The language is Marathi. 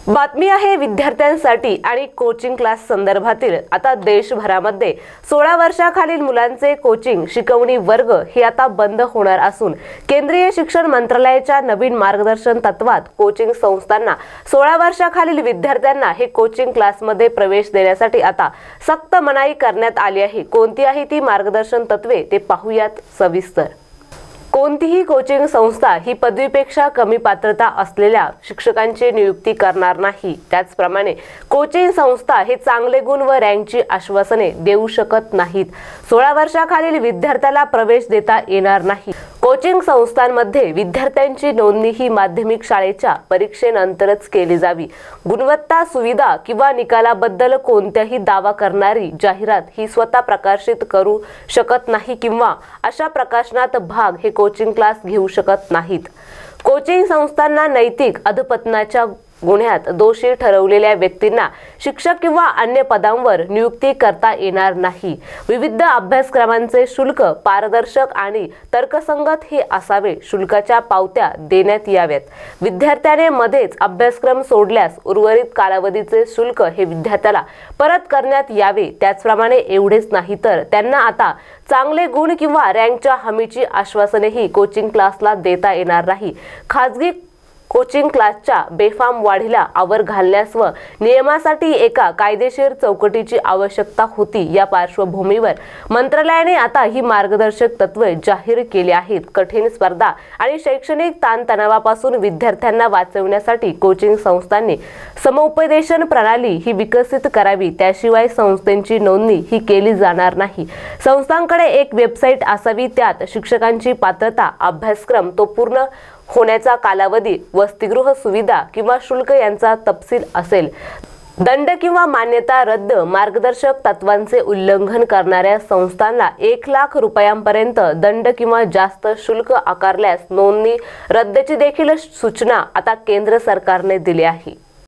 बातमी आहे विद्यार्थ्यांसाठी आणि कोचिंग क्लास संदर्भातील। आता देशभरामध्ये 16 वर्षाखालील मुलांचे कोचिंग शिकवणी वर्ग हे आता बंद होणार असून केंद्रीय शिक्षण मंत्रालयाच्या नवीन मार्गदर्शन तत्वात कोचिंग संस्थांना 16 वर्षाखालील विद्यार्थ्यांना हे कोचिंग क्लासमध्ये प्रवेश देण्यासाठी आता सक्त मनाई करण्यात आली आहे। कोणती आहे ती मार्गदर्शन तत्वे ते पाहूयात सविस्तर। कोणतीही कोचिंग संस्था ही पदवीपेक्षा कमी पात्रता असलेल्या शिक्षकांची नियुक्ती करणार नाही। त्याचप्रमाणे कोचिंग संस्था हे चांगले गुण व रँकची आश्वासने देऊ शकत नाहीत। 16 वर्षाखालील विद्यार्थ्याला प्रवेश देता येणार नाही। कोचिंग संस्थांमध्ये विद्यार्थ्यांची नोंदणी ही माध्यमिक शाळेच्या परीक्षेनंतरच केली जावी। गुणवत्ता, सुविधा किंवा निकालाबद्दल कोणत्याही दावा करणारी जाहिरात ही स्वतः प्रकाशित करू शकत नाही किंवा अशा प्रकाशनात भाग हे कोचिंग क्लास घेऊ शकत नाहीत। कोचिंग संस्थांना नैतिक अधपतनाच्या गुन्ह्यात दोषी ठरवलेल्या व्यक्तींना शिक्षक किंवा अन्य पदांवर नियुक्ती करता येणार नाही। विविध अभ्यासक्रमांचे शुल्क पारदर्शक आणि तर्कसंगत हे असावे। शुल्काच्या पावत्या देण्यात याव्यात। विद्यार्थ्याने मध्येच अभ्यासक्रम सोडल्यास उर्वरित कालावधीचे शुल्क हे विद्यार्थ्याला परत करण्यात यावे। त्याचप्रमाणे एवढेच नाही तर त्यांना आता चांगले गुण किंवा रँकच्या हमीची आश्वासनेही कोचिंग क्लासला देता येणार नाही। खाजगी कोचिंग क्लासच्या बेफाम वाढीला आवर घालण्यास व नियमासाठी एका कायदेशीर चौकटीची आवश्यकता होती। या पार्श्वभूमीवर मंत्रालयाने आता ही मार्गदर्शक तत्वे जाहीर केली आहेत। कठीण स्पर्धा आणि शैक्षणिक ताणतणावापासून विद्यार्थ्यांना वाचवण्यासाठी कोचिंग संस्थांनी समुपदेशन प्रणाली ही विकसित करावी। त्याशिवाय संस्थेची नोंदणी ही केली जाणार नाही। संस्थांकडे एक वेबसाईट असावी, त्यात शिक्षकांची पात्रता, अभ्यासक्रम तो पूर्ण होण्याचा कालावधी, वसतिगृह सुविधा किंवा शुल्क यांचा तपशील असेल। दंड किंवा मान्यता रद्द। मार्गदर्शक तत्वांचे उल्लंघन करणाऱ्या संस्थांना 1 लाख रुपयांपर्यंत दंड किंवा जास्त शुल्क आकारल्यास नोंदणी रद्दची देखील सूचना आता केंद्र सरकारने दिली आहे।